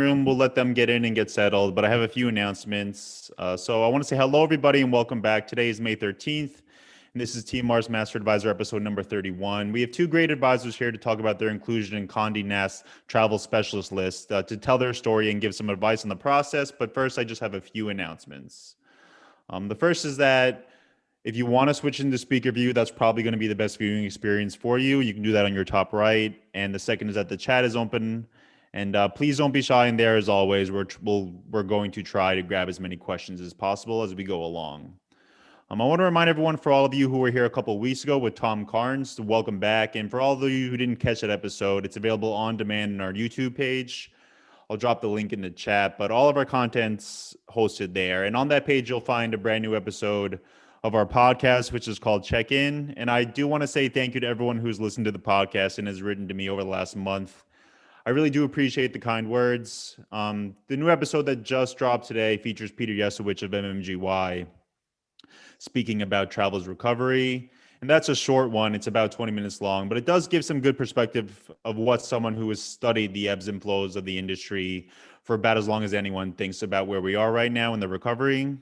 room. We'll let them get in and get settled, but I have a few announcements. So I want to say hello, everybody, and welcome back. Today is May 13th, and this is Team Mars Master Advisor episode number 31. We have two great advisors here to talk about their inclusion in Conde Nast travel specialist list to tell their story and give some advice on the process. But first, I just have a few announcements. The first is that if you want to switch into speaker view, that's probably going to be the best viewing experience for you. You can do that on your top right. And the second is that the chat is open. And please don't be shy in there. As always, we're going to try to grab as many questions as possible as we go along. I want to remind everyone, for all of you who were here a couple of weeks ago with Tom Carnes, to welcome back. And for all of you who didn't catch that episode, it's available on demand in our YouTube page. I'll drop the link in the chat, but all of our content's hosted there. And on that page, you'll find a brand new episode of our podcast, which is called Check In. And I do want to say thank you to everyone who's listened to the podcast and has written to me over the last month. I really do appreciate the kind words. The new episode that just dropped today features Peter Yesowich of MMGY speaking about travel's recovery. And that's a short one. It's about 20 minutes long, but it does give some good perspective of what someone who has studied the ebbs and flows of the industry for about as long as anyone thinks about where we are right now in the recovery.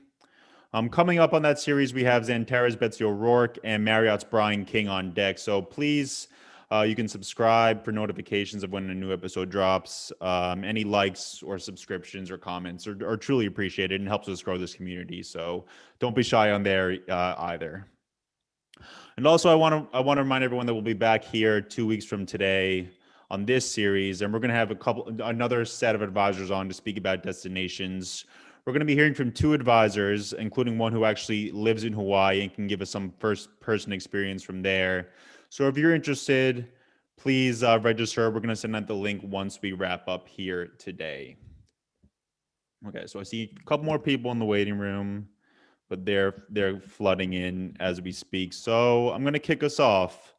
Coming up on that series, we have Xanterra's Betsy O'Rourke and Marriott's Brian King on deck. So please, you can subscribe for notifications of when a new episode drops. Any likes or subscriptions or comments are truly appreciated and helps us grow this community. So don't be shy on there either. And also, I want to remind everyone that we'll be back here 2 weeks from today on this series, and we're going to have another set of advisors on to speak about destinations. We're going to be hearing from two advisors, including one who actually lives in Hawaii and can give us some first-person experience from there. So if you're interested, please register. We're going to send out the link once we wrap up here today. Okay, so I see a couple more people in the waiting room, but they're flooding in as we speak. So I'm going to kick us off.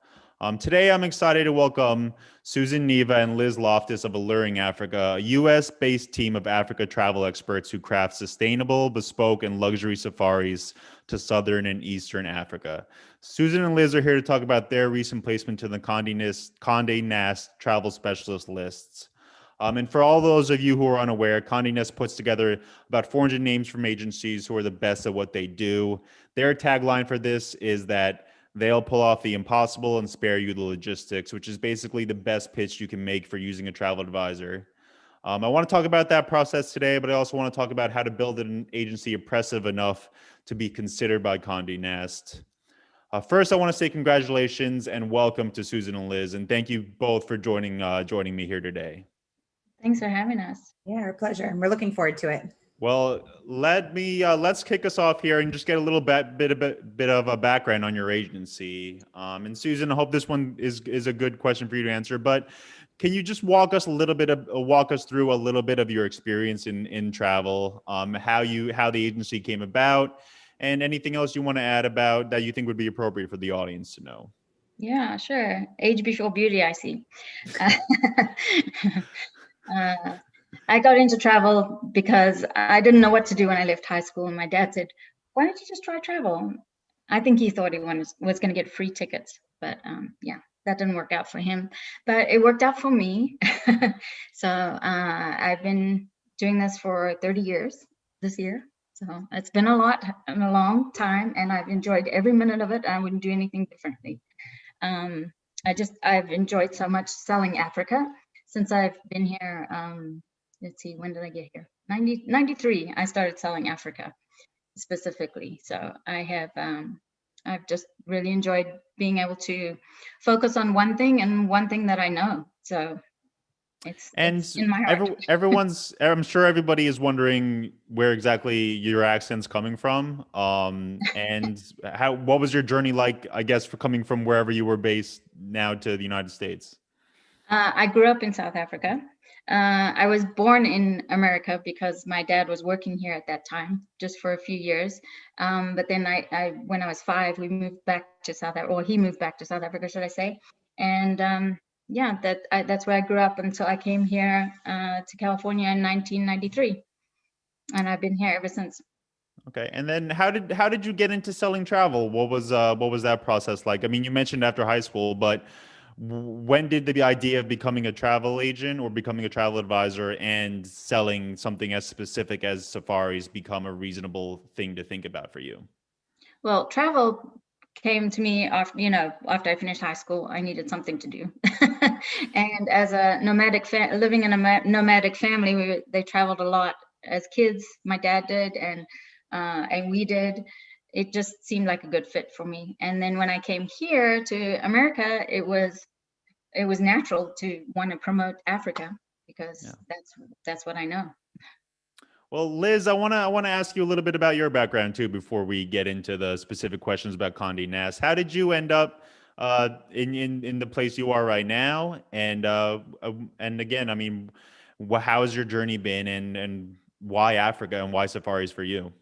Today, I'm excited to welcome Susan, Neva, and Liz Loftus of Alluring Africa, a U.S.-based team of Africa travel experts who craft sustainable, bespoke, and luxury safaris to Southern and Eastern Africa. Susan and Liz are here to talk about their recent placement to the Conde Nast travel specialist lists. And for all those of you who are unaware, Conde Nast puts together about 400 names from agencies who are the best at what they do. Their tagline for this is that they'll pull off the impossible and spare you the logistics, which is basically the best pitch you can make for using a travel advisor. I want to talk about that process today, but I also want to talk about how to build an agency impressive enough to be considered by Conde Nast. First, I want to say congratulations and welcome to Susan and Liz, and thank you both for joining me here today. Thanks for having us. Yeah, our pleasure. And we're looking forward to it. Well, let's kick us off here and just get a little bit of a background on your agency. And Susan, I hope this one is a good question for you to answer. But can you just walk us through a little bit of your experience in travel, how the agency came about, and anything else you want to add about that you think would be appropriate for the audience to know? Yeah, sure. Age before beauty, I see. I got into travel because I didn't know what to do when I left high school. And my dad said, why don't you just try travel? I think he thought he was going to get free tickets. But yeah, that didn't work out for him. But it worked out for me. So I've been doing this for 30 years this year. So it's been a long time. And I've enjoyed every minute of it. I wouldn't do anything differently. I've enjoyed so much selling Africa since I've been here. Let's see, when did I get here? 93, I started selling Africa specifically. So I've just really enjoyed being able to focus on one thing and one thing that I know. So it's in my heart. I'm sure everybody is wondering where exactly your accent's coming from. And what was your journey like, I guess, for coming from wherever you were based now to the United States? I grew up in South Africa. I was born in America because my dad was working here at that time, just for a few years. But then when I was 5, we moved back to South Africa, or he moved back to South Africa, should I say? And yeah, that's where I grew up until I came here to California in 1993, and I've been here ever since. Okay, and then how did you get into selling travel? What was that process like? I mean, you mentioned after high school, but when did the idea of becoming a travel agent or becoming a travel advisor and selling something as specific as safaris become a reasonable thing to think about for you? Well, travel came to me after, after I finished high school. I needed something to do. And as a living in a nomadic family, they traveled a lot as kids. My dad did, and we did. It just seemed like a good fit for me. And then when I came here to America, it was natural to want to promote Africa because Yeah. that's what I know. Well, Liz, I wanna ask you a little bit about your background too before we get into the specific questions about Conde Nast. How did you end up in the place you are right now? And again, I mean, how has your journey been, and why Africa and why safaris for you?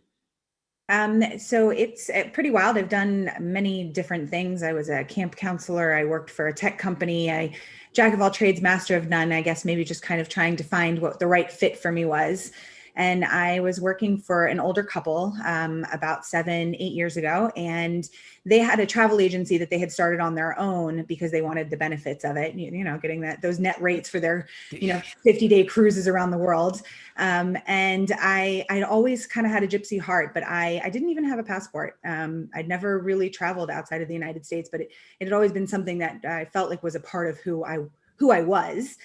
So it's pretty wild. I've done many different things. I was a camp counselor. I worked for a tech company. Jack of all trades, master of none, I guess, maybe just kind of trying to find what the right fit for me was. And I was working for an older couple about 7-8 years ago. And they had a travel agency that they had started on their own because they wanted the benefits of it, getting those net rates for their, 50-day cruises around the world. And I'd always kind of had a gypsy heart, but I didn't even have a passport. I'd never really traveled outside of the United States, but it had always been something that I felt like was a part of who I was.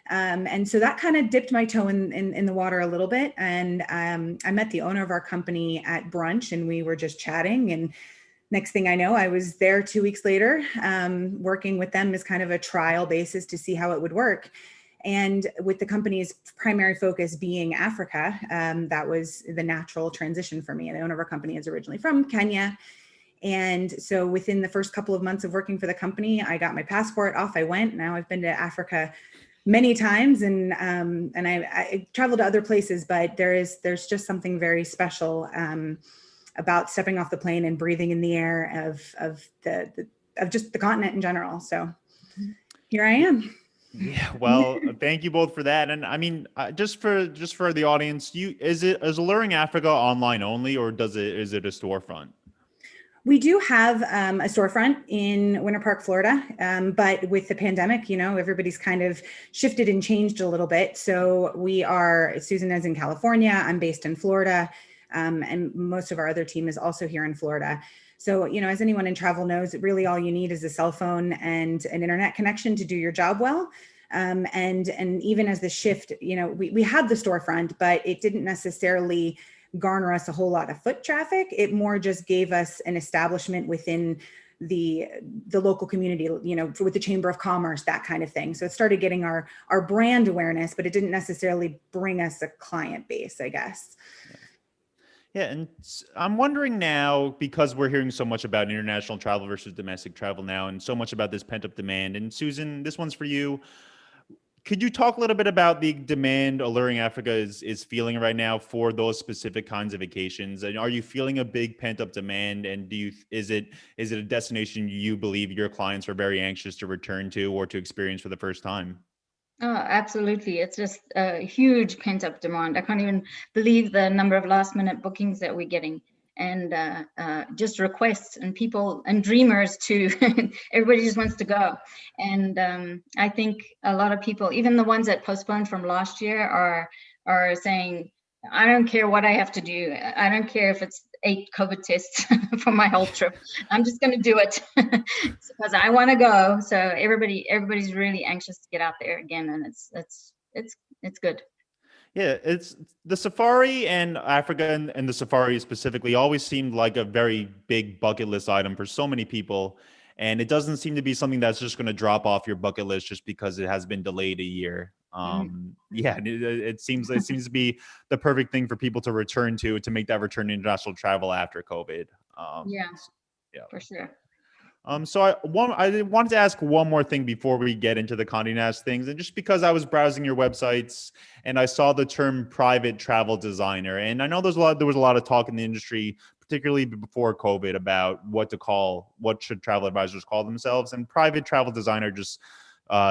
And so that kind of dipped my toe in the water a little bit. And I met the owner of our company at brunch, and we were just chatting. And next thing I know, I was there 2 weeks later, working with them as kind of a trial basis to see how it would work. And with the company's primary focus being Africa, that was the natural transition for me. And the owner of our company is originally from Kenya. And so within the first couple of months of working for the company, I got my passport, off I went. Now I've been to Africa many times, and I traveled to other places, but there's just something very special about stepping off the plane and breathing in the air of just the continent in general. So here I am. Yeah, well, thank you both for that. And I mean, just for the audience, is Alluring Africa online only, or is it a storefront? We do have a storefront in Winter Park, Florida, but with the pandemic, everybody's kind of shifted and changed a little bit. So Susan is in California, I'm based in Florida, and most of our other team is also here in Florida. So, as anyone in travel knows, really all you need is a cell phone and an internet connection to do your job well. And even as the shift, we had the storefront, but it didn't necessarily garner us a whole lot of foot traffic. It more just gave us an establishment within the local community, with the Chamber of Commerce, that kind of thing. So it started getting our brand awareness, but it didn't necessarily bring us a client base, I guess. Yeah, and I'm wondering now, because we're hearing so much about international travel versus domestic travel now, and so much about this pent-up demand. And Susan, this one's for you. Could you talk a little bit about the demand Alluring Africa is feeling right now for those specific kinds of vacations? And are you feeling a big pent-up demand? And is it a destination you believe your clients are very anxious to return to or to experience for the first time? Oh, absolutely. It's just a huge pent-up demand. I can't even believe the number of last-minute bookings that we're getting, and just requests and people and dreamers too. Everybody just wants to go. And I think a lot of people, even the ones that postponed from last year, are saying, I don't care what I have to do. I don't care if it's 8 COVID tests for my whole trip. I'm just going to do it because I want to go. So everybody's really anxious to get out there again, and it's good. Yeah, it's the safari and Africa and the safari specifically always seemed like a very big bucket list item for so many people. And it doesn't seem to be something that's just going to drop off your bucket list just because it has been delayed a year. Yeah, it seems to be the perfect thing for people to return to make that return to international travel after COVID. Yeah, yeah, for sure. So I wanted to ask one more thing before we get into the Conde Nast things, and just because I was browsing your websites and I saw the term private travel designer, and I know there was a lot of talk in the industry, particularly before COVID, about what should travel advisors call themselves, and private travel designer just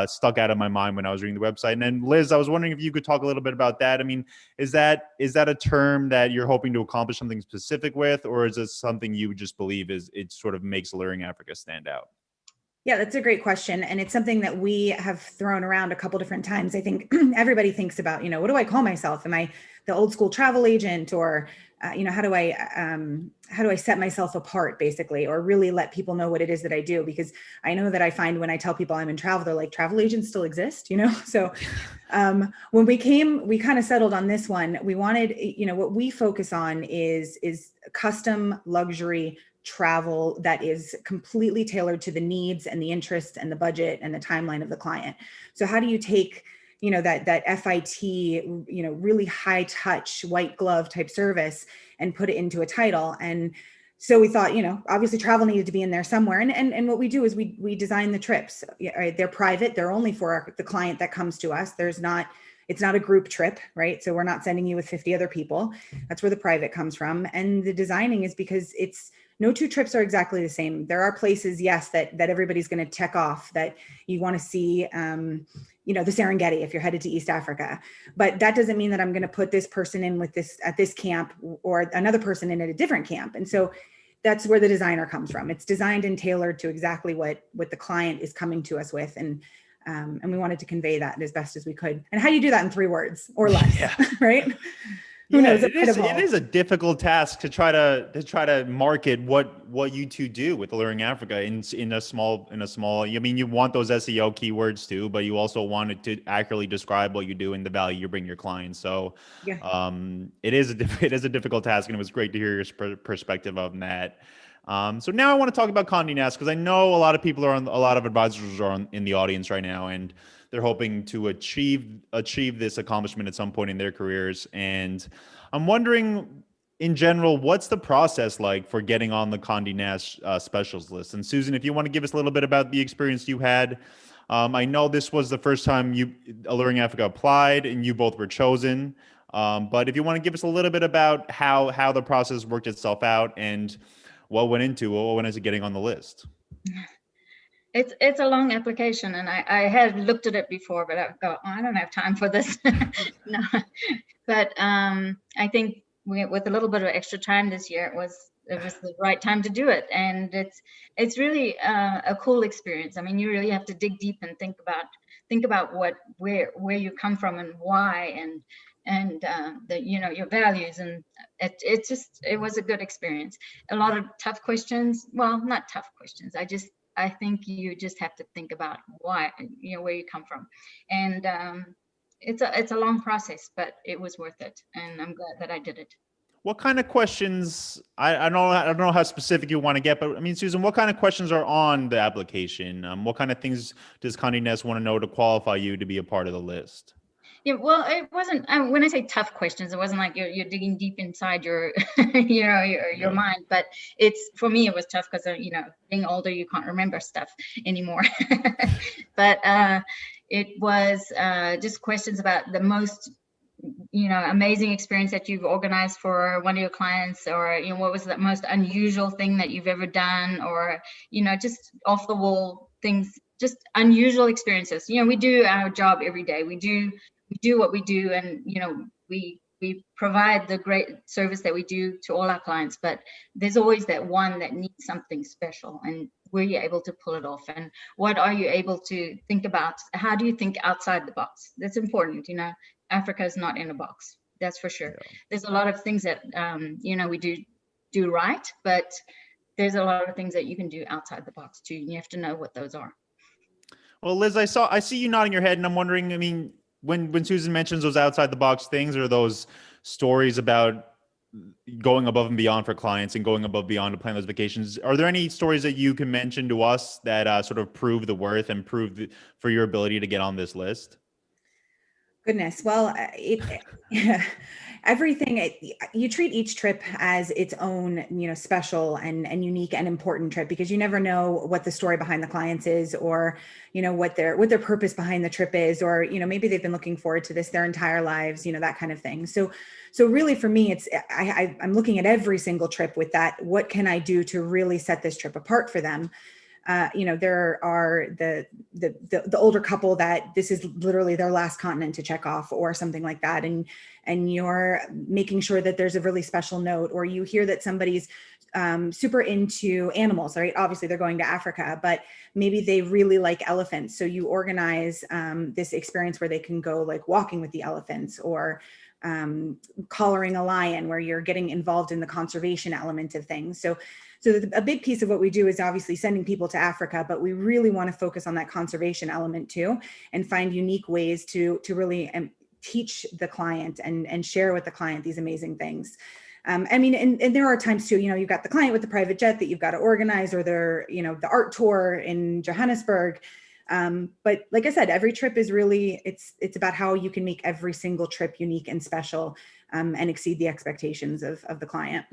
stuck out of my mind when I was reading the website. And then Liz, I was wondering if you could talk a little bit about that. I mean, is that a term that you're hoping to accomplish something specific with, or is it something you just believe it sort of makes Alluring Africa stand out? Yeah, that's a great question. And it's something that we have thrown around a couple different times. I think everybody thinks about, what do I call myself? Am I the old school travel agent, or, how do I set myself apart basically, or really let people know what it is that I do? Because I know that I find when I tell people I'm in travel, they're like, travel agents still exist, So when we kind of settled on this one. We wanted, what we focus on is custom luxury travel that is completely tailored to the needs and the interests and the budget and the timeline of the client. So how do you take, that FIT, really high touch, white glove type service and put it into a title? And so we thought, obviously travel needed to be in there somewhere. And what we do is we design the trips. They're private. They're only for the client that comes to us. It's not a group trip, right? So we're not sending you with 50 other people. That's where the private comes from. And the designing is because no two trips are exactly the same. There are places, yes, that everybody's going to check off that you want to see, the Serengeti if you're headed to East Africa. But that doesn't mean that I'm going to put this person in at this camp or another person in at a different camp. And so that's where the designer comes from. It's designed and tailored to exactly what the client is coming to us with. And we wanted to convey that as best as we could. And how do you do that in 3 words or less, yeah. Who knows? It is a difficult task to try to market what you two do with Alluring Africa in a small. I mean, you want those SEO keywords too, but you also want it to accurately describe what you do and the value you bring your clients. So, yeah. It is a difficult task, and it was great to hear your perspective on that. So now I want to talk about Conde Nast, because I know a lot of advisors are in the audience right now, and they're hoping to achieve this accomplishment at some point in their careers. And I'm wondering, in general, what's the process like for getting on the Conde Nast specials list? And Susan, if you want to give us a little bit about the experience you had. I know this was the first time Alluring Africa applied and you both were chosen. But if you want to give us a little bit about how the process worked itself out and what went into getting on the list. It's a long application, and I had looked at it before, but I don't have time for this. No, but I think with a little bit of extra time this year, it was the right time to do it, and it's really a cool experience. I mean, you really have to dig deep and think about where you come from and why, and your values, and it was a good experience. A lot of tough questions. Well, not tough questions. I think you just have to think about why, where you come from, and it's a long process, but it was worth it, and I'm glad that I did it. What kind of questions? I don't know how specific you want to get, but I mean, Susan, what kind of questions are on the application? What kind of things does Conde Nast want to know to qualify you to be a part of the list? Yeah, well, it wasn't. When I say tough questions, it wasn't like you're digging deep inside your, your mind. But for me, it was tough because being older, you can't remember stuff anymore. But it was just questions about the most, amazing experience that you've organized for one of your clients, or what was the most unusual thing that you've ever done, or just off the wall things, just unusual experiences. We do our job every day. We do what we do, and we provide the great service that we do to all our clients, but there's always that one that needs something special, and were you able to pull it off, and what are you able to think about? How do you think outside the box? That's important. Africa is not in a box, that's for sure. Yeah. There's a lot of things that we do right, but there's a lot of things that you can do outside the box too, and you have to know what those are. Well, Liz, I see you nodding your head, and I'm wondering, I mean, when Susan mentions those outside the box things, or those stories about going above and beyond for clients and going above and beyond to plan those vacations, are there any stories that you can mention to us that sort of prove the worth and prove for your ability to get on this list? Goodness. Well, everything, you treat each trip as its own, special and unique and important trip, because you never know what the story behind the clients is, or, what their purpose behind the trip is, or, maybe they've been looking forward to this their entire lives, that kind of thing. So really for me, I'm looking at every single trip with that. What can I do to really set this trip apart for them? There are the older couple that this is literally their last continent to check off, or something like that. And you're making sure that there's a really special note, or you hear that somebody's super into animals, right? Obviously they're going to Africa, but maybe they really like elephants. So you organize this experience where they can go like walking with the elephants, or collaring a lion, where you're getting involved in the conservation element of things. So a big piece of what we do is obviously sending people to Africa, but we really want to focus on that conservation element too, and find unique ways to really teach the client and share with the client these amazing things. I mean, and there are times too, you've got the client with the private jet that you've got to organize, or the art tour in Johannesburg. But like I said, every trip is really, it's about how you can make every single trip unique and special, and exceed the expectations of the client.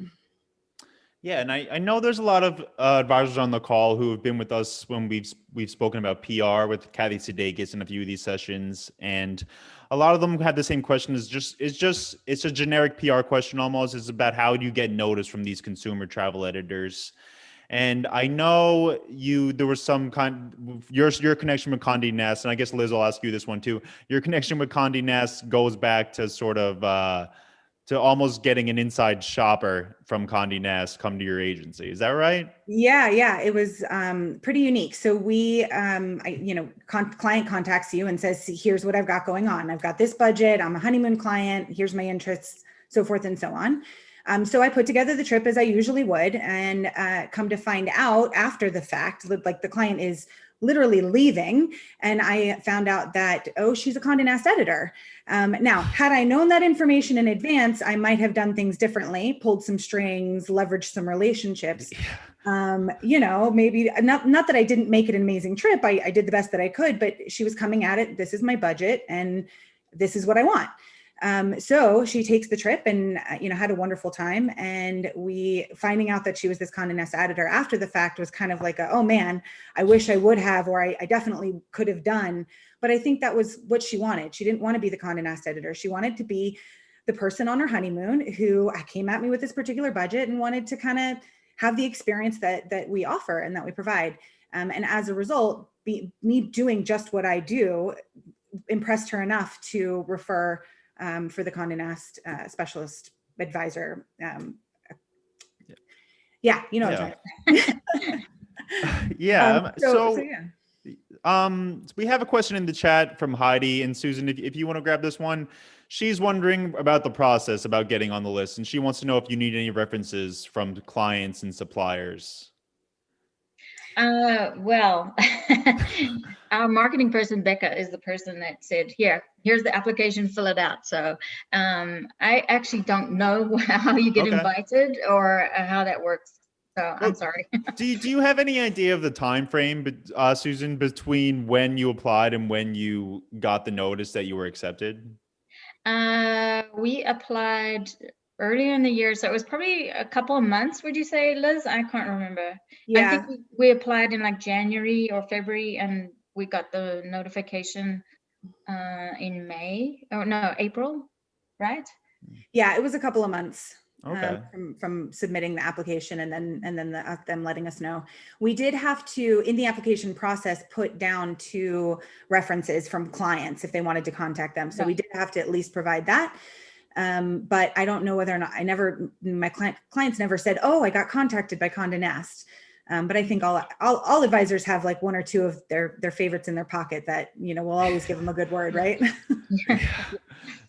Yeah, and I know there's a lot of advisors on the call who have been with us when we've spoken about PR with Kathy Sudeikis in a few of these sessions, and a lot of them had the same question. It's a generic PR question almost. It's about how do you get noticed from these consumer travel editors. And I know there was some your connection with Conde Nast, and I guess Liz will ask you this one too. Your connection with Conde Nast goes back to sort of to almost getting an inside shopper from Conde Nast come to your agency. Is that right? Yeah. It was pretty unique. So we, client contacts you and says, here's what I've got going on. I've got this budget. I'm a honeymoon client. Here's my interests, so forth and so on. So I put together the trip as I usually would, and come to find out after the fact, like the client is literally leaving, and I found out that, she's a Conde Nast editor. Now, had I known that information in advance, I might have done things differently, pulled some strings, leveraged some relationships. Maybe not that I didn't make it an amazing trip. I did the best that I could, but she was coming at it. This is my budget, and this is what I want. So she takes the trip and, had a wonderful time. And finding out that she was this Conde Nast editor after the fact was kind of like oh man, I wish I would have, or I definitely could have done. But I think that was what she wanted. She didn't want to be the Conde Nast editor. She wanted to be the person on her honeymoon who came at me with this particular budget and wanted to kind of have the experience that we offer and that we provide. And as a result, me doing just what I do impressed her enough to refer for the Conde Nast specialist advisor. Yeah, you know what I'm trying to Yeah. So we have a question in the chat from Heidi, and Susan, if you want to grab this one. She's wondering about the process about getting on the list, and she wants to know if you need any references from clients and suppliers. Well, our marketing person, Becca, is the person that said, here's the application, fill it out. So I actually don't know how you get invited or how that works. So I'm sorry. do you have any idea of the time frame, Susan, between when you applied and when you got the notice that you were accepted? We applied earlier in the year, so it was probably a couple of months, would you say, Liz? I can't remember. Yeah. I think we applied in like January or February, and we got the notification in April, right? Yeah, it was a couple of months. Okay. From submitting the application and then them letting us know. We did have to, in the application process, put down 2 references from clients if they wanted to contact them. So we did have to at least provide that. But I don't know whether or not my clients never said, I got contacted by Conde Nast. But I think all advisors have like 1 or 2 of their favorites in their pocket that, will always give them a good word, right?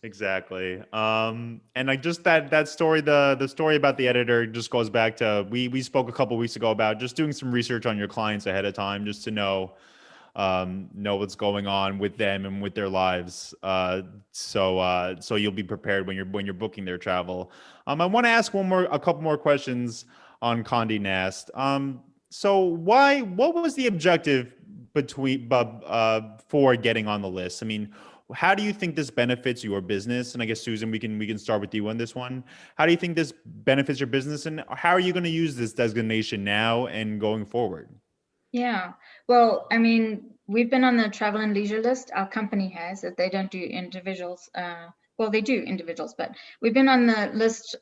Exactly. And I just that story, the story about the editor just goes back to, we spoke a couple of weeks ago about just doing some research on your clients ahead of time, just to know what's going on with them and with their lives. So you'll be prepared when you're booking their travel. I want to ask a couple more questions on Conde Nast. So what was the objective for getting on the list? I mean, how do you think this benefits your business? And I guess, Susan, we can start with you on this one. How do you think this benefits your business, and how are you going to use this designation now and going forward? Yeah, well, I mean, we've been on the travel and leisure list. Our company has, that they don't do individuals. Well, they do individuals, but we've been on the list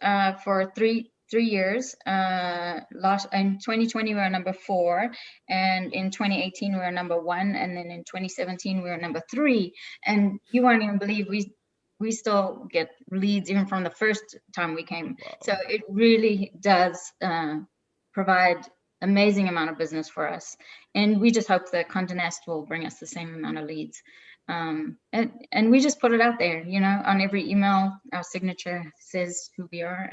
for three years. In 2020 we were number 4, and in 2018 we were number 1, and then in 2017 we were number 3. And you won't even believe we still get leads even from the first time we came. Wow. So it really does provide amazing amount of business for us. And we just hope that Conde Nast will bring us the same amount of leads. And we just put it out there, on every email. Our signature says who we are,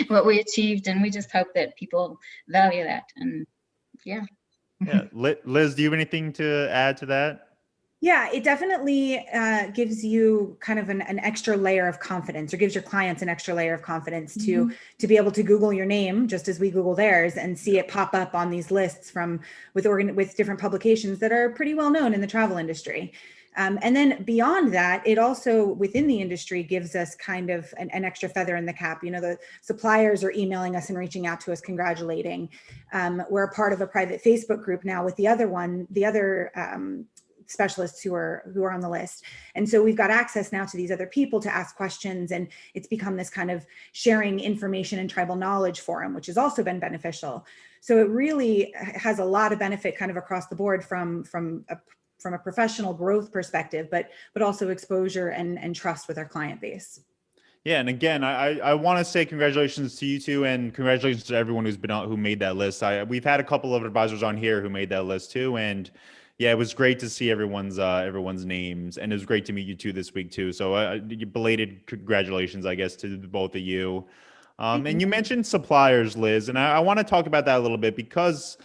what we achieved, and we just hope that people value that. And yeah. Liz, do you have anything to add to that? Yeah, it definitely gives you kind of an extra layer of confidence, or gives your clients an extra layer of confidence to be able to Google your name just as we Google theirs and see it pop up on these lists with different publications that are pretty well known in the travel industry. And then beyond that, it also within the industry gives us kind of an extra feather in the cap. The suppliers are emailing us and reaching out to us, congratulating. We're a part of a private Facebook group now with the other specialists who are on the list. And so we've got access now to these other people to ask questions, and it's become this kind of sharing information and tribal knowledge forum, which has also been beneficial. So it really has a lot of benefit kind of across the board from a professional growth perspective, but also exposure and trust with our client base. Yeah, and again, I want to say congratulations to you two, and congratulations to everyone who's been on, who made that list. We've had a couple of advisors on here who made that list too, and yeah, it was great to see everyone's names, and it was great to meet you two this week too. So belated congratulations, I guess, to both of you. And you mentioned suppliers, Liz, and I want to talk about that a little bit because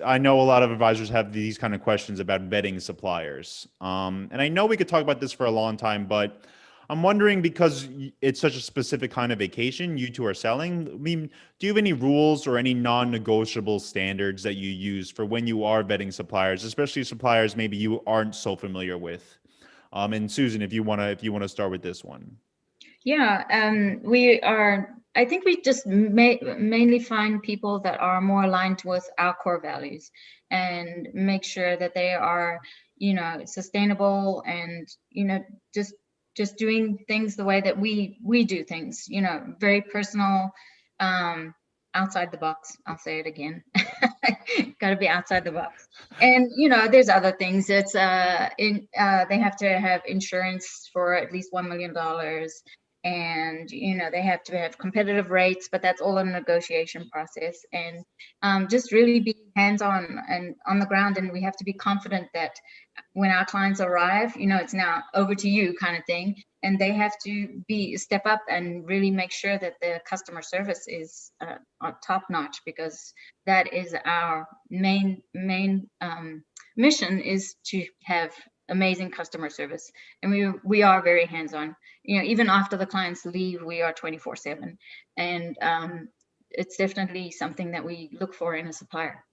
I know a lot of advisors have these kind of questions about vetting suppliers. And I know we could talk about this for a long time, but I'm wondering, because it's such a specific kind of vacation you two are selling, I mean, do you have any rules or any non-negotiable standards that you use for when you are vetting suppliers, especially suppliers maybe you aren't so familiar with? And Susan, if you want to start with this one. Yeah, I think we just mainly find people that are more aligned with our core values, and make sure that they are, sustainable, and, just doing things the way that we do things, very personal, outside the box. I'll say it again. Got to be outside the box. And there's other things. It's they have to have insurance for at least $1 million, and they have to have competitive rates, but that's all in the negotiation process. And just really be hands-on and on the ground, and we have to be confident that when our clients arrive, it's now over to you kind of thing, and they have to step up and really make sure that the customer service is top notch, because that is our main mission, is to have amazing customer service. And we are very hands-on. Even after the clients leave, we are 24/7, and it's definitely something that we look for in a supplier.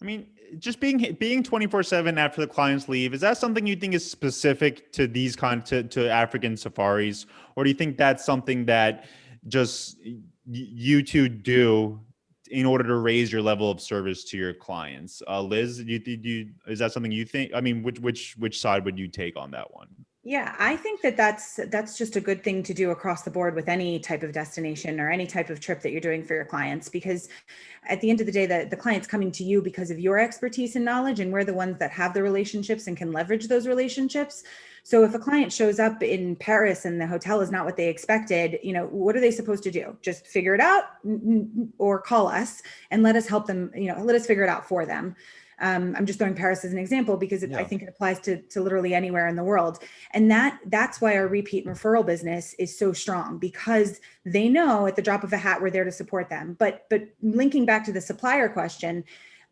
I mean, just being 24/7 after the clients leave, is that something you think is specific to these to African safaris, or do you think that's something that just you two do in order to raise your level of service to your clients? Liz, is that something you think? I mean, which side would you take on that one? Yeah, I think that's just a good thing to do across the board with any type of destination or any type of trip that you're doing for your clients, because at the end of the day, the client's coming to you because of your expertise and knowledge, and we're the ones that have the relationships and can leverage those relationships. So if a client shows up in Paris and the hotel is not what they expected, what are they supposed to do? Just figure it out, or call us and let us help them, let us figure it out for them. I'm just throwing Paris as an example because I think it applies to literally anywhere in the world. And that's why our repeat referral business is so strong, because they know at the drop of a hat, we're there to support them. But linking back to the supplier question,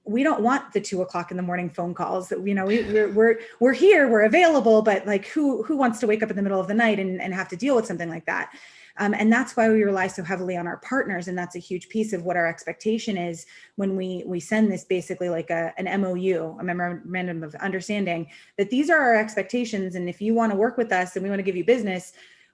we don't want the 2:00 in the morning phone calls that, we're here, we're available, but like who wants to wake up in the middle of the night and have to deal with something like that? And that's why we rely so heavily on our partners. And that's a huge piece of what our expectation is when we send this, basically like an MOU, a memorandum of understanding, that these are our expectations. And if you want to work with us and we want to give you business,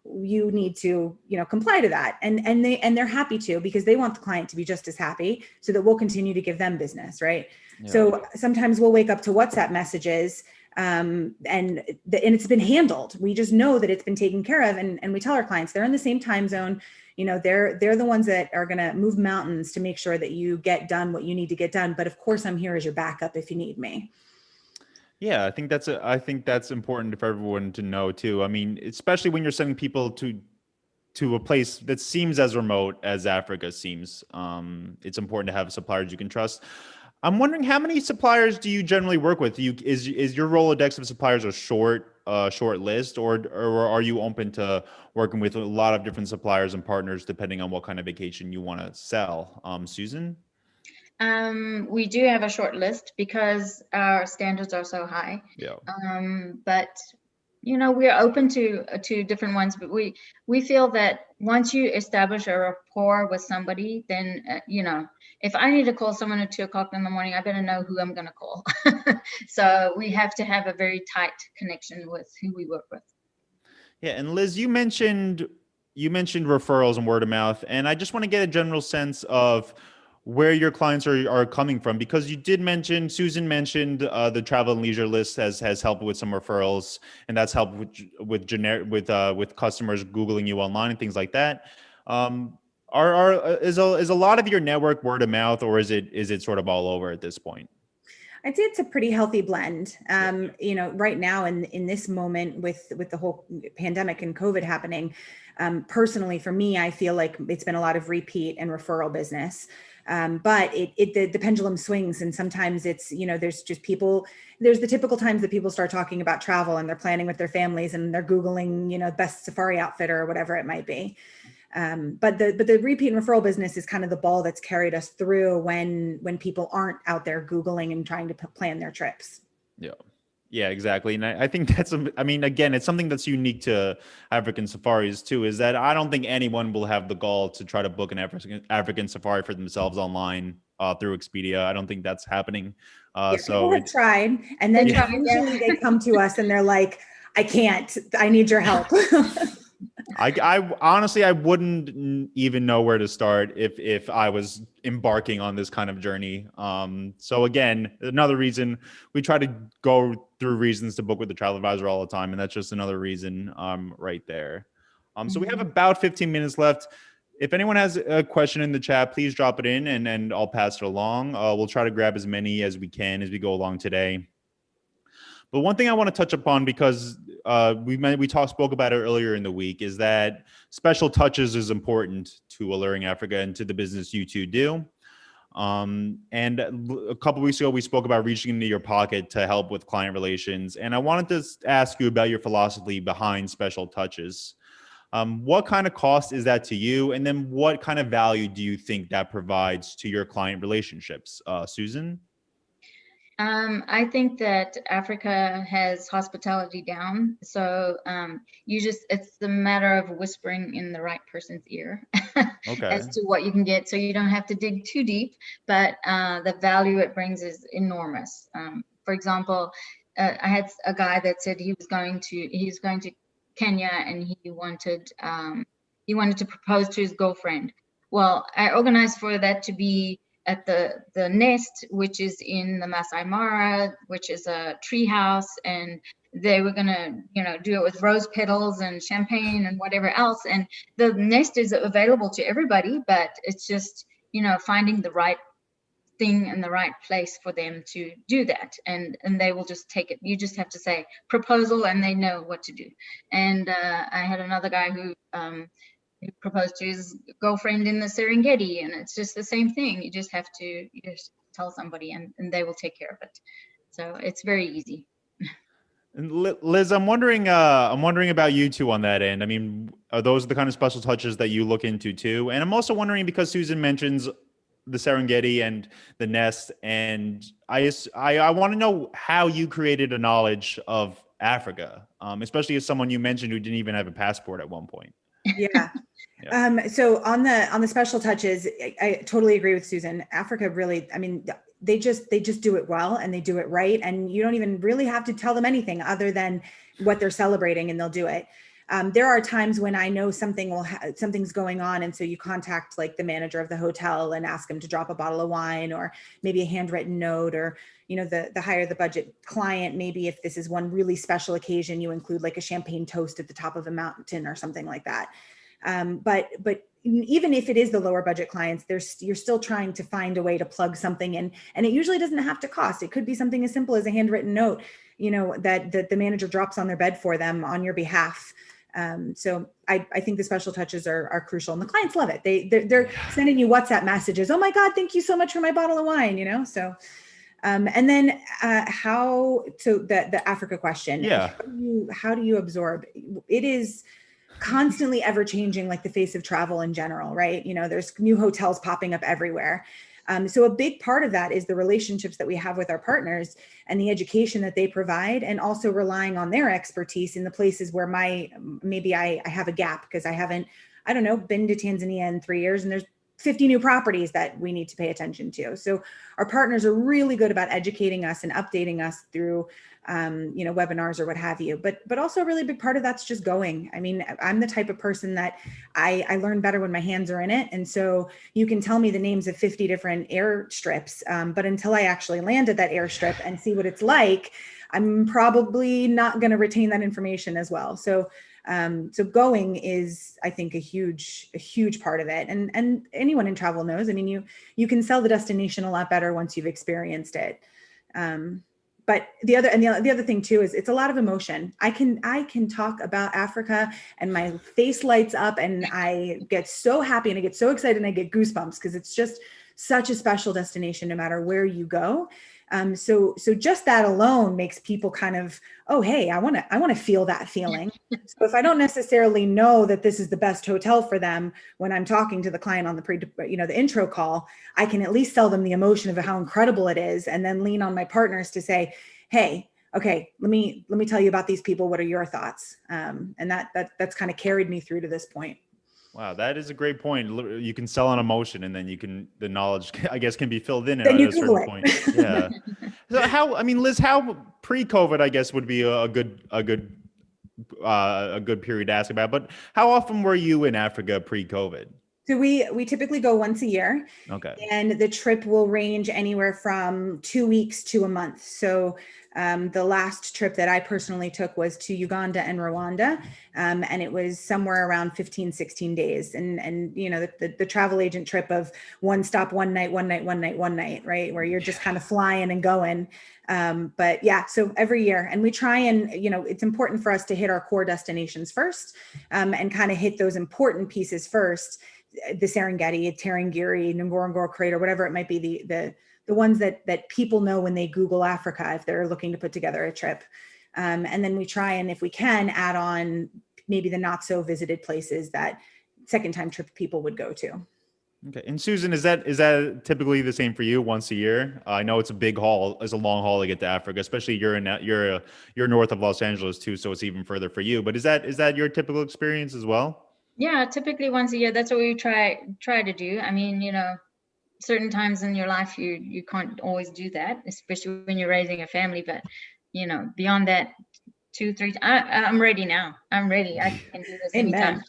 you need to, comply to that. And they're happy to, because they want the client to be just as happy, so that we'll continue to give them business. Right. Yeah. So sometimes we'll wake up to WhatsApp messages, and it's been handled. We just know that it's been taken care of. And we tell our clients they're in the same time zone. They're the ones that are going to move mountains to make sure that you get done what you need to get done. But of course, I'm here as your backup if you need me. Yeah, I think that's important for everyone to know too. I mean, especially when you're sending people to to a place that seems as remote as Africa seems, it's important to have suppliers you can trust. I'm wondering, how many suppliers do you generally work with? Is your Rolodex of suppliers a short list, or are you open to working with a lot of different suppliers and partners depending on what kind of vacation you want to sell? Susan? We do have a short list because our standards are so high. Yeah. But we're open to different ones, but we feel that once you establish a rapport with somebody, then if I need to call someone at 2:00 in the morning, I better know who I'm going to call. So we have to have a very tight connection with who we work with. Yeah, and Liz, you mentioned referrals and word of mouth, and I just want to get a general sense of where your clients are coming from, because Susan mentioned the travel and leisure list has helped with some referrals, and that's helped with customers Googling you online and things like that. Is a lot of your network word of mouth, or is it sort of all over at this point? I'd say it's a pretty healthy blend. Right now in this moment with the whole pandemic and COVID happening, personally for me, I feel like it's been a lot of repeat and referral business. But the pendulum swings, and sometimes it's, there's the typical times that people start talking about travel and they're planning with their families and they're Googling, best safari outfitter or whatever it might be. But the repeat and referral business is kind of the ball that's carried us through when people aren't out there Googling and trying to plan their trips. Yeah. Yeah, exactly. And I think again, it's something that's unique to African safaris too, is that I don't think anyone will have the gall to try to book an African safari for themselves online through Expedia. I don't think that's happening. People have tried, and then usually they come to us and they're like, I can't, I need your help. I honestly, I wouldn't even know where to start if I was embarking on this kind of journey. So again, another reason we try to go through reasons to book with the travel advisor all the time. And that's just another reason right there. So we have about 15 minutes left. If anyone has a question in the chat, please drop it in and I'll pass it along. We'll try to grab as many as we can as we go along today. But one thing I want to touch upon, because we spoke about it earlier in the week, is that special touches is important to Alluring Africa and to the business you two do. And a couple of weeks ago, we spoke about reaching into your pocket to help with client relations. And I wanted to ask you about your philosophy behind special touches. What kind of cost is that to you? And then what kind of value do you think that provides to your client relationships? Susan? I think that Africa has hospitality down. So it's the matter of whispering in the right person's ear as to what you can get. So you don't have to dig too deep, but the value it brings is enormous. For example, I had a guy that said he was going to Kenya and he wanted to propose to his girlfriend. Well, I organized for that to be at the Nest, which is in the Masai Mara, which is a tree house, and they were gonna, do it with rose petals and champagne and whatever else. And the Nest is available to everybody, but it's just, finding the right thing in the right place for them to do that, and they will just take it. You just have to say proposal, and they know what to do. And I had another guy who proposed to his girlfriend in the Serengeti, and it's just the same thing. You just have to tell somebody, and they will take care of it. So it's very easy. And Liz, I'm wondering about you two on that end. I mean, are those the kind of special touches that you look into too? And I'm also wondering, because Susan mentions the Serengeti and the Nest, and I want to know how you created a knowledge of Africa, especially as someone you mentioned who didn't even have a passport at one point. Yeah. So on the special touches, I totally agree with Susan. Africa really, they just do it well, and they do it right. And you don't even really have to tell them anything other than what they're celebrating, and they'll do it. There are times when I know something's going on, and so you contact like the manager of the hotel and ask him to drop a bottle of wine, or maybe a handwritten note, or the higher the budget client, maybe if this is one really special occasion, you include like a champagne toast at the top of a mountain or something like that. But even if it is the lower budget clients, you're still trying to find a way to plug something in, and it usually doesn't have to cost. It could be something as simple as a handwritten note, that the manager drops on their bed for them on your behalf. So I think the special touches are crucial, and the clients love it. They're sending you WhatsApp messages. Oh my God, thank you so much for my bottle of wine, so. And then the Africa question, Yeah. how do you absorb? It is constantly ever changing, like the face of travel in general, right? There's new hotels popping up everywhere. So a big part of that is the relationships that we have with our partners and the education that they provide, and also relying on their expertise in the places where maybe I have a gap because I haven't, been to Tanzania in 3 years, and there's 50 new properties that we need to pay attention to. So our partners are really good about educating us and updating us through, webinars or what have you. But also a really big part of that's just going. I mean, I'm the type of person that I learn better when my hands are in it. And so you can tell me the names of 50 different airstrips, but until I actually land at that airstrip and see what it's like, I'm probably not going to retain that information as well. So going is, I think, a huge part of it. And anyone in travel knows, I mean, you can sell the destination a lot better once you've experienced it. But the other thing too, is it's a lot of emotion. I can talk about Africa and my face lights up and I get so happy and I get so excited and I get goosebumps because it's just such a special destination no matter where you go. So just that alone makes people kind of, oh, hey, I want to feel that feeling. So if I don't necessarily know that this is the best hotel for them when I'm talking to the client on the intro call, I can at least sell them the emotion of how incredible it is, and then lean on my partners to say, hey, okay, let me tell you about these people. What are your thoughts? And that's kind of carried me through to this point. Wow, that is a great point. You can sell on emotion, and then the knowledge, I guess, can be filled in at a certain point. Yeah. So Liz, how pre-COVID, I guess, would be a good period to ask about. But how often were you in Africa pre-COVID? So we typically go once a year. Okay. And the trip will range anywhere from 2 weeks to a month. So the last trip that I personally took was to Uganda and Rwanda. And it was somewhere around 15, 16 days. And the travel agent trip of one stop, one night, right? Where you're just kind of flying and going. But yeah, so every year, and we try and, it's important for us to hit our core destinations first, and kind of hit those important pieces first. The Serengeti, Tarangire, Ngorongoro Crater, whatever it might be, the ones that people know when they Google Africa, if they're looking to put together a trip. And then we try and, if we can, add on maybe the not so visited places that second time trip people would go to. Okay. And Susan, is that typically the same for you once a year? I know it's a big haul, it's a long haul to get to Africa, especially you're north of Los Angeles too, so it's even further for you. But is that your typical experience as well? Yeah, typically once a year. That's what we try to do. I mean, certain times in your life you can't always do that, especially when you're raising a family. But beyond that, 2-3. I'm ready now. I'm ready. I can do this anytime.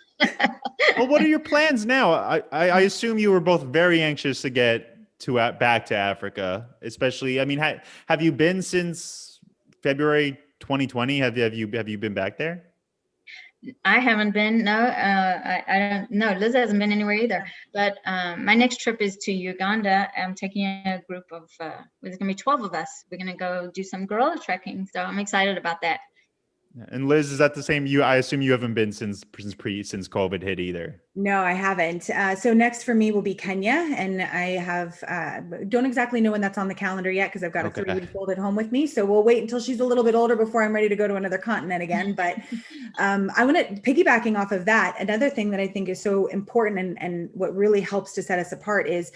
Well, what are your plans now? I assume you were both very anxious to get back to Africa, especially. I mean, have you been since February 2020? Have you been back there? I haven't been. No, I don't know. Liz hasn't been anywhere either. But my next trip is to Uganda. I'm taking a group of, there's going to be 12 of us. We're going to go do some gorilla trekking. So I'm excited about that. And Liz, is that the same? I assume you haven't been since COVID hit either. No, I haven't. So next for me will be Kenya, and I have don't exactly know when that's on the calendar yet because I've got a 3-week-old at home with me. So we'll wait until she's a little bit older before I'm ready to go to another continent again. But I want to piggybacking off of that. Another thing that I think is so important and what really helps to set us apart is,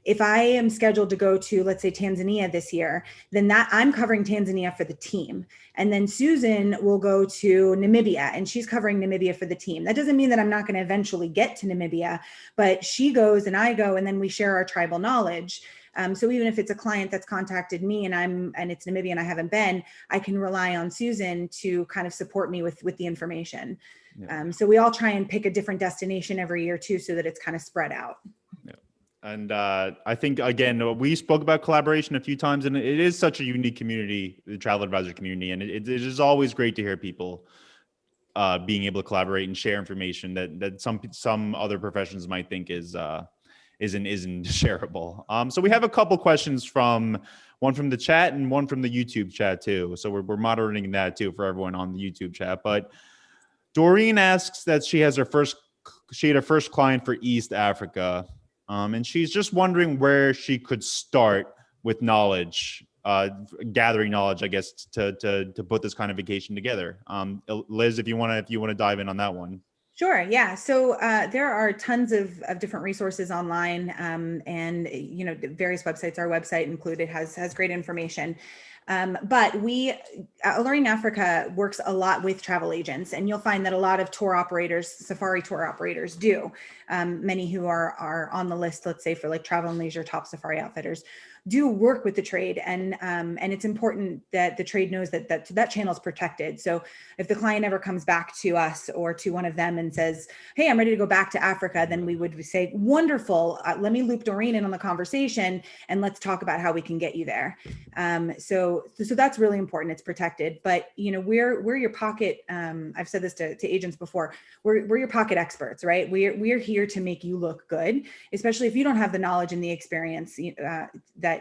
if I am scheduled to go to, let's say, Tanzania this year, then I'm covering Tanzania for the team. And then Susan will go to Namibia, and she's covering Namibia for the team. That doesn't mean that I'm not going to eventually get to Namibia, but she goes and I go, and then we share our tribal knowledge. So even if it's a client that's contacted me and it's Namibia and I haven't been, I can rely on Susan to kind of support me with the information. Yeah. So we all try and pick a different destination every year too, so that it's kind of spread out. Yeah. And I think, again, we spoke about collaboration a few times, and it is such a unique community, the travel advisor community. And it is always great to hear people being able to collaborate and share information that some other professions might think isn't shareable. So we have a couple questions one from the chat and one from the YouTube chat too. So we're monitoring that too for everyone on the YouTube chat. But Doreen asks that she had her first client for East Africa. And she's just wondering where she could start with knowledge, gathering knowledge, I guess, to put this kind of vacation together. Liz, if you want to dive in on that one. Sure. Yeah. So there are tons of different resources online, and various websites. Our website included has great information. But Alluring Africa works a lot with travel agents, and you'll find that a lot of tour operators, safari tour operators, do. Many who are on the list, let's say for like Travel and Leisure top safari outfitters, do work with the trade, and it's important that the trade knows that channel is protected. So if the client ever comes back to us or to one of them and says, "Hey, I'm ready to go back to Africa," then we would say, "Wonderful, let me loop Doreen in on the conversation, and let's talk about how we can get you there." So that's really important. It's protected, but we're your pocket. I've said this to agents before. We're your pocket experts, right? We're here to make you look good, especially if you don't have the knowledge and the experience that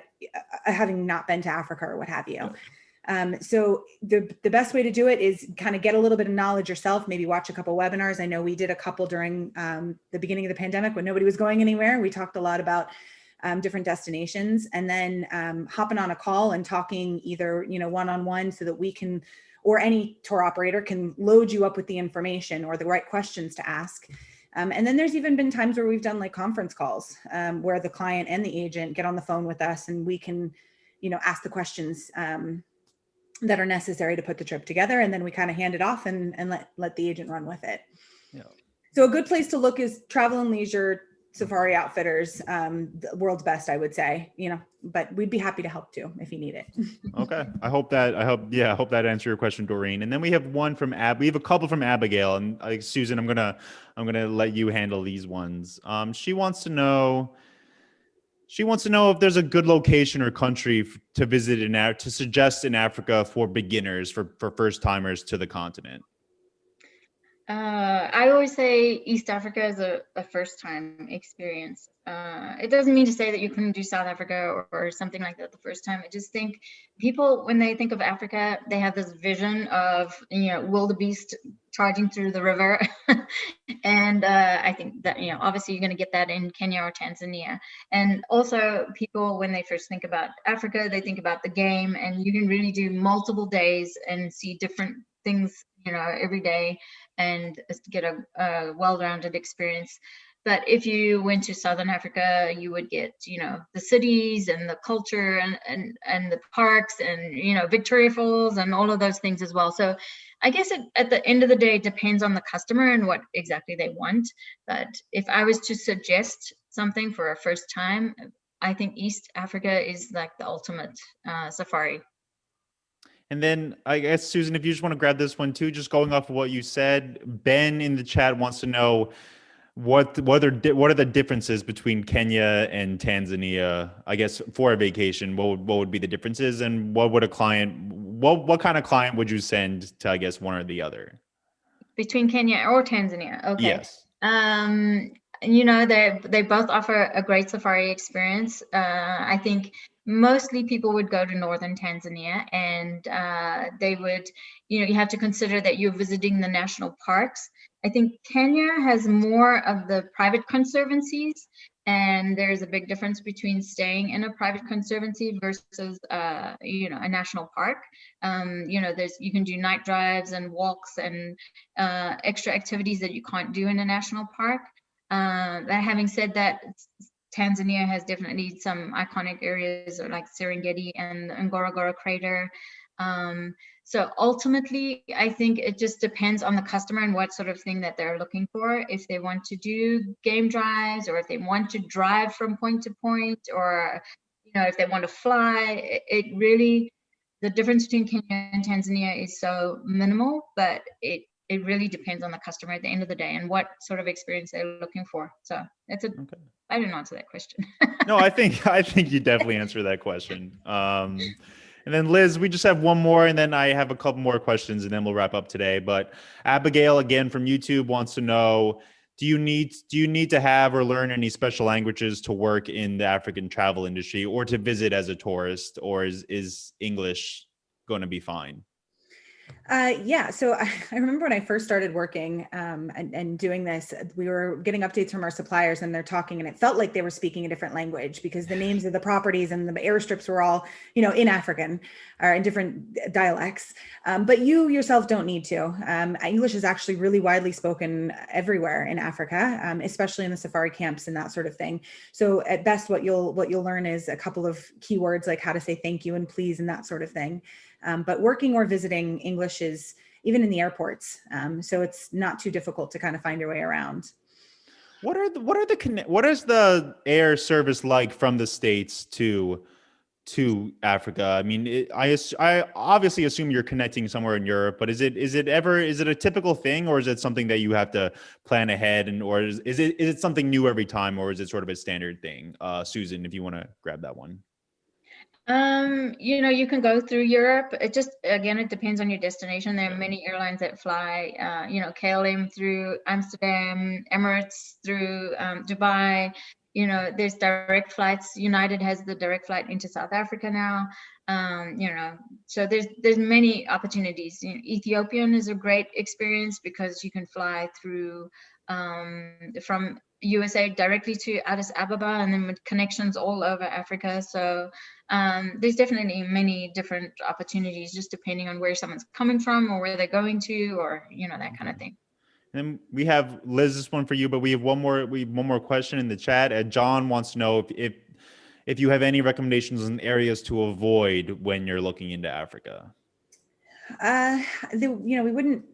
having not been to Africa or what have you. So the best way to do it is kind of get a little bit of knowledge yourself, maybe watch a couple webinars. I know we did a couple during the beginning of the pandemic when nobody was going anywhere. We talked a lot about different destinations, and then hopping on a call and talking either, one-on-one, so that we can, or any tour operator can load you up with the information or the right questions to ask. And then there's even been times where we've done like conference calls where the client and the agent get on the phone with us, and we can, ask the questions that are necessary to put the trip together. And then we kind of hand it off and let the agent run with it. Yeah. So a good place to look is Travel and Leisure Safari Outfitters, the world's best, I would say, but we'd be happy to help too if you need it. Okay. I hope that answered your question, Doreen. And then we have one from we have a couple from Abigail, and Susan, I'm going to let you handle these ones. She wants to know if there's a good location or country to visit to suggest in Africa for beginners, for first timers to the continent. I always say East Africa is a first time experience. It doesn't mean to say that you couldn't do South Africa or something like that the first time. I just think people, when they think of Africa, they have this vision of, wildebeest charging through the river. And I think that, obviously you're going to get that in Kenya or Tanzania. And also people, when they first think about Africa, they think about the game, and you can really do multiple days and see different things, every day, and get a well-rounded experience. But if you went to Southern Africa, you would get, the cities and the culture and the parks and, Victoria Falls and all of those things as well. So I guess at the end of the day, it depends on the customer and what exactly they want. But if I was to suggest something for a first time, I think East Africa is like the ultimate safari. And then I guess, Susan, if you just want to grab this one too, just going off of what you said, Ben in the chat wants to know what are the differences between Kenya and Tanzania, I guess, for a vacation. What would be the differences, and what kind of client would you send to, I guess, one or the other? Between Kenya or Tanzania? Okay. Yes. They both offer a great safari experience. I think mostly people would go to northern Tanzania, and they would, you have to consider that you're visiting the national parks. I think Kenya has more of the private conservancies, and there's a big difference between staying in a private conservancy versus, a national park. You can do night drives and walks and extra activities that you can't do in a national park. Having said that, Tanzania has definitely some iconic areas like Serengeti and Ngorongoro crater. So ultimately, I think it just depends on the customer and what sort of thing that they're looking for. If they want to do game drives, or if they want to drive from point to point, or if they want to fly, it really, the difference between Kenya and Tanzania is so minimal, but it really depends on the customer at the end of the day and what sort of experience they're looking for. So that's okay. I didn't answer that question. No, I think you definitely answered that question. And then Liz, we just have one more, and then I have a couple more questions, and then we'll wrap up today. But Abigail, again from YouTube, wants to know, do you need to have or learn any special languages to work in the African travel industry, or to visit as a tourist, or is English going to be fine? Yeah, so I remember when I first started working and doing this, we were getting updates from our suppliers and they're talking and it felt like they were speaking a different language because the names of the properties and the airstrips were all, in African or in different dialects. But you yourself don't need to. English is actually really widely spoken everywhere in Africa, especially in the safari camps and that sort of thing. So at best, what you'll learn is a couple of keywords like how to say thank you and please and that sort of thing. But working or visiting, English is even in the airports. So it's not too difficult to kind of find your way around. What is the air service like from the States to Africa? I mean, I obviously assume you're connecting somewhere in Europe, but is it a typical thing, or is it something that you have to plan ahead, or is it something new every time, or is it sort of a standard thing? Susan, if you want to grab that one. You can go through Europe. It just, again, it depends on your destination. There are many airlines that fly, KLM through Amsterdam, Emirates through Dubai. There's direct flights. United has the direct flight into South Africa now. So there's many opportunities. Ethiopian is a great experience because you can fly through from USA directly to Addis Ababa, and then with connections all over Africa. So there's definitely many different opportunities, just depending on where someone's coming from or where they're going to, or that kind of thing. And we have Liz, this one for you, but we have one more question in the chat. John wants to know if you have any recommendations on areas to avoid when you're looking into Africa. We wouldn't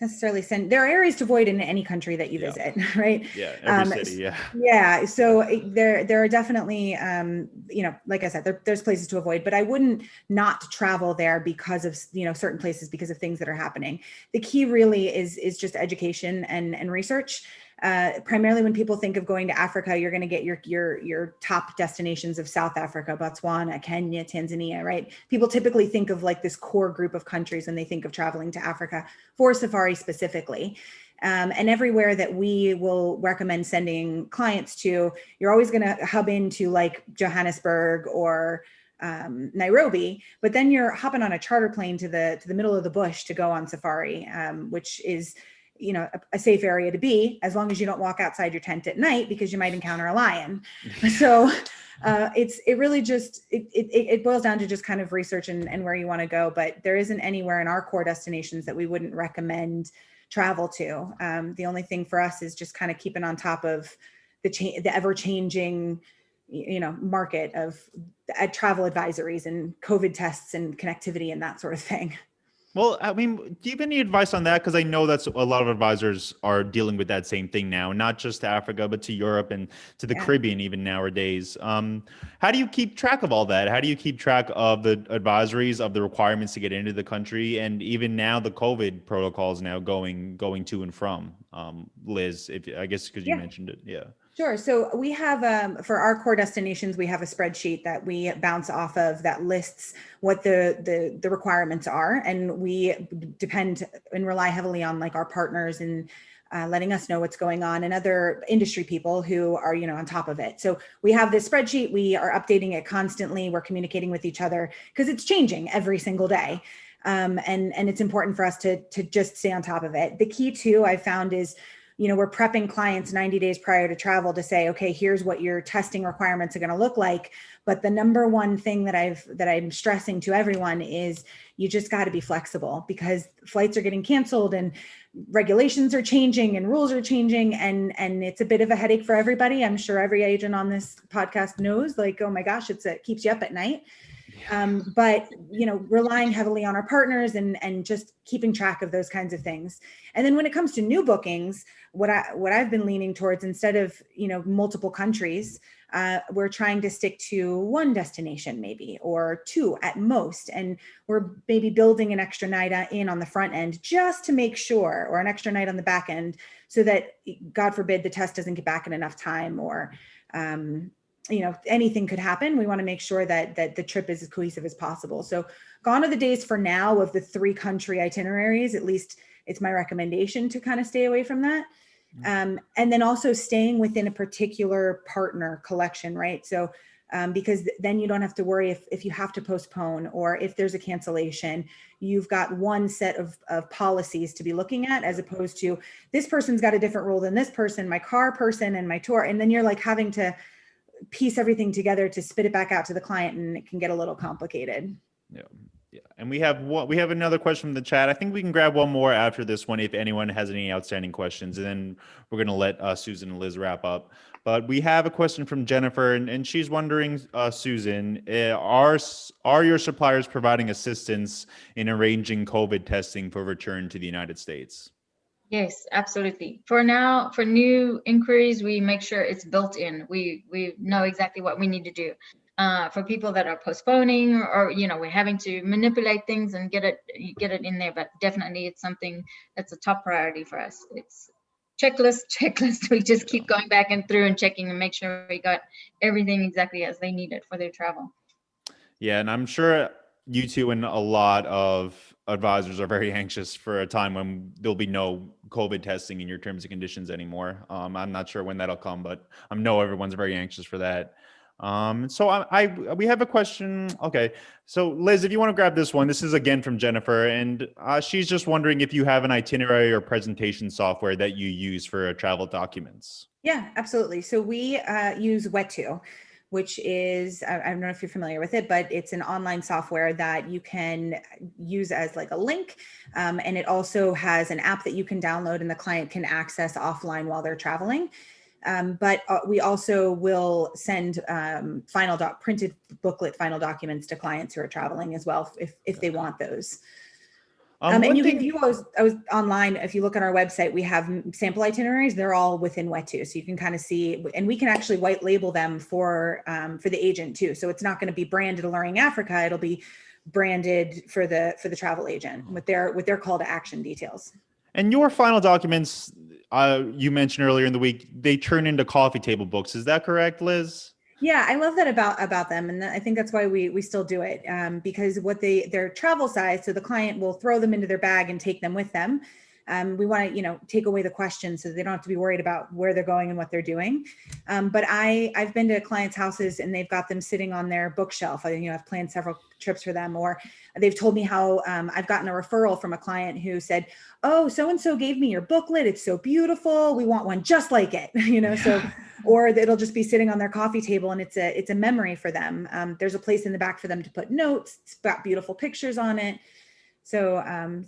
necessarily there are areas to avoid in any country that you visit, right? Yeah, every city, yeah. Yeah, so there are definitely, like I said, there's places to avoid, but I wouldn't not travel there because of, certain places, because of things that are happening. The key really is just education and research. Primarily when people think of going to Africa, you're going to get your top destinations of South Africa, Botswana, Kenya, Tanzania, right? People typically think of like this core group of countries when they think of traveling to Africa for safari specifically. And everywhere that we will recommend sending clients to, you're always going to hub into like Johannesburg or Nairobi, but then you're hopping on a charter plane to the middle of the bush to go on safari, which is a safe area to be, as long as you don't walk outside your tent at night because you might encounter a lion. So it really just, it boils down to just kind of research and where you want to go. But there isn't anywhere in our core destinations that we wouldn't recommend travel to. The only thing for us is just kind of keeping on top of the ever-changing, market of travel advisories and COVID tests and connectivity and that sort of thing. Well, I mean, do you have any advice on that? Because I know that's a lot of advisors are dealing with that same thing now, not just to Africa, but to Europe and to the Caribbean even nowadays. How do you keep track of all that? How do you keep track of the advisories, of the requirements to get into the country, and even now the COVID protocols now going to and from? Liz, I guess because you mentioned it, yeah. Sure. So we have, for our core destinations, we have a spreadsheet that we bounce off of that lists what the requirements are. And we depend and rely heavily on like our partners and letting us know what's going on and other industry people who are, on top of it. So we have this spreadsheet, we are updating it constantly. We're communicating with each other because it's changing every single day. And it's important for us to just stay on top of it. The key too, I found is, we're prepping clients 90 days prior to travel to say, okay, here's what your testing requirements are going to look like. But the number one thing that I'm stressing to everyone is you just got to be flexible, because flights are getting canceled and regulations are changing and rules are changing. And it's a bit of a headache for everybody. I'm sure every agent on this podcast knows, like, oh my gosh, it keeps you up at night. But, relying heavily on our partners and just keeping track of those kinds of things. And then when it comes to new bookings, what I've been leaning towards, instead of, multiple countries, we're trying to stick to one destination maybe, or two at most. And we're maybe building an extra night in on the front end just to make sure, or an extra night on the back end, so that, God forbid, the test doesn't get back in enough time, or, anything could happen. We want to make sure that the trip is as cohesive as possible. So gone are the days for now of the 3 country itineraries. At least it's my recommendation to kind of stay away from that. And then also staying within a particular partner collection, right? So because then you don't have to worry if you have to postpone or if there's a cancellation. You've got one set of policies to be looking at, as opposed to this person's got a different rule than this person, my car person and my tour. And then you're like having to piece everything together to spit it back out to the client, and it can get a little complicated. Yeah. Yeah. And we have another question from the chat. I think we can grab one more after this one if anyone has any outstanding questions, and then we're going to let Susan and Liz wrap up. But we have a question from Jennifer, and she's wondering, Susan, are your suppliers providing assistance in arranging COVID testing for return to the United States? Yes, absolutely. For now, for new inquiries, we make sure it's built in. We know exactly what we need to do. For people that are postponing, or we're having to manipulate things and get it in there, but definitely it's something that's a top priority for us. It's checklist. We just keep going back and through and checking and make sure we got everything exactly as they need it for their travel. Yeah, and I'm sure you two and a lot of advisors are very anxious for a time when there'll be no COVID testing in your terms and conditions anymore. I'm not sure when that'll come, but I know everyone's very anxious for that. So we have a question. Okay. So Liz, if you want to grab this one, this is again from Jennifer, and she's just wondering if you have an itinerary or presentation software that you use for travel documents. Yeah, absolutely. So we use Wet2, which is, I don't know if you're familiar with it, but it's an online software that you can use as like a link. And it also has an app that you can download and the client can access offline while they're traveling. But we also will send printed booklet final documents to clients who are traveling as well, if they want those. And you can view those online. If you look on our website, we have sample itineraries. They're all within Wet2, so you can kind of see, and we can actually white label them for the agent too. So it's not going to be branded Alluring Africa. It'll be branded for the travel agent with their call to action details. And your final documents, you mentioned earlier in the week, they turn into coffee table books. Is that correct, Liz? Yeah, I love that about them. And I think that's why we still do it, because they're travel size. So the client will throw them into their bag and take them with them. We want to, take away the questions so they don't have to be worried about where they're going and what they're doing. But I've been to clients' houses and they've got them sitting on their bookshelf. I've planned several trips for them, or they've told me how I've gotten a referral from a client who said, "Oh, so-and-so gave me your booklet. It's so beautiful. We want one just like it," so, or it'll just be sitting on their coffee table and it's a memory for them. There's a place in the back for them to put notes. It's got beautiful pictures on it. So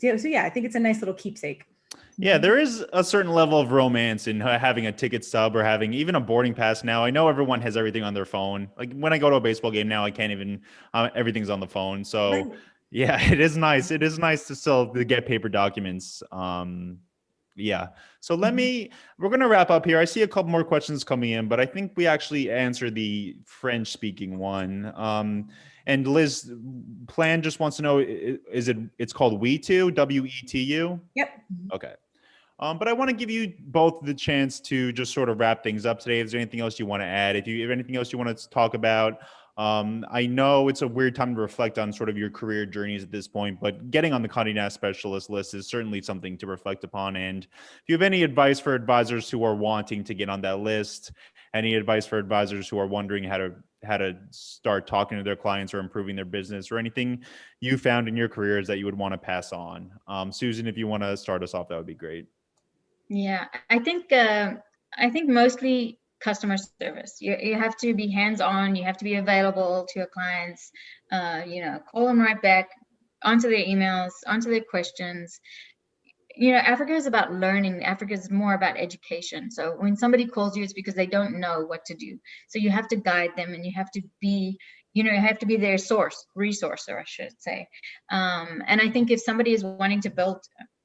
yeah, I think it's a nice little keepsake. Yeah, there is a certain level of romance in having a ticket stub or having even a boarding pass now. I know everyone has everything on their phone. Like when I go to a baseball game now, I can't even, everything's on the phone. So right. Yeah, it is nice. It is nice to still get paper documents. Yeah. So we're going to wrap up here. I see a couple more questions coming in, but I think we actually answered the French speaking one. And Liz Plan just wants to know, it's called Wetu, W-E-T-U? Yep. Okay. But I want to give you both the chance to just sort of wrap things up today. Is there anything else you want to add? If anything else you want to talk about, I know it's a weird time to reflect on sort of your career journeys at this point, but getting on the Conde Nast specialist list is certainly something to reflect upon. And if you have any advice for advisors who are wanting to get on that list, any advice for advisors who are wondering how to start talking to their clients or improving their business, or anything you found in your careers that you would want to pass on. Susan, if you want to start us off, that would be great. Yeah, I think mostly customer service. You have to be hands-on. You have to be available to your clients. Call them right back, answer their emails, answer their questions. Africa is about learning. Africa is more about education. So when somebody calls you, it's because they don't know what to do. So you have to guide them, and you have to be, you have to be their resource, or I should say. And I think if somebody is wanting to build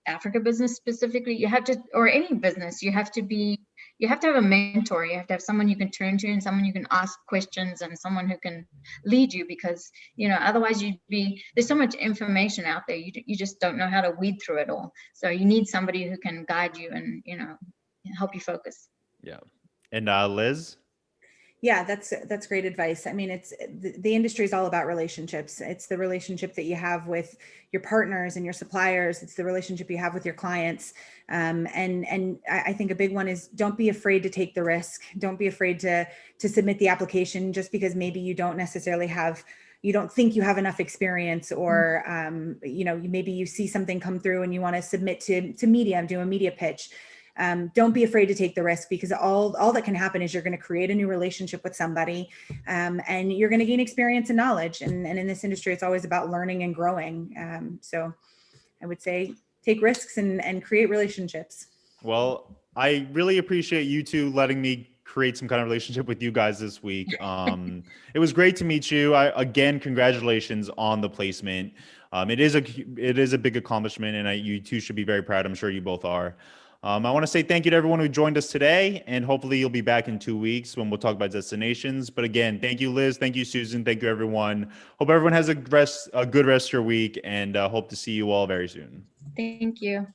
Africa business specifically, you have to, or any business, you have to have a mentor. You have to have someone you can turn to and someone you can ask questions and someone who can lead you, because otherwise there's so much information out there, you just don't know how to weed through it all. So you need somebody who can guide you and help you focus. Yeah. And Liz? Yeah, that's great advice. I mean, it's the industry is all about relationships. It's the relationship that you have with your partners and your suppliers. It's the relationship you have with your clients. And I think a big one is don't be afraid to take the risk. Don't be afraid to submit the application just because maybe you don't necessarily have, you don't think you have enough experience, or maybe you see something come through and you want to submit to media, do a media pitch. Don't be afraid to take the risk, because all that can happen is you're going to create a new relationship with somebody, and you're going to gain experience and knowledge. And in this industry, it's always about learning and growing. So I would say take risks and create relationships. Well, I really appreciate you two letting me create some kind of relationship with you guys this week. It was great to meet you. Again, congratulations on the placement. It is a big accomplishment, and you two should be very proud. I'm sure you both are. I want to say thank you to everyone who joined us today, and hopefully you'll be back in 2 weeks when we'll talk about destinations. But again, thank you, Liz. Thank you, Susan. Thank you, everyone. Hope everyone has a good rest of your week, and hope to see you all very soon. Thank you.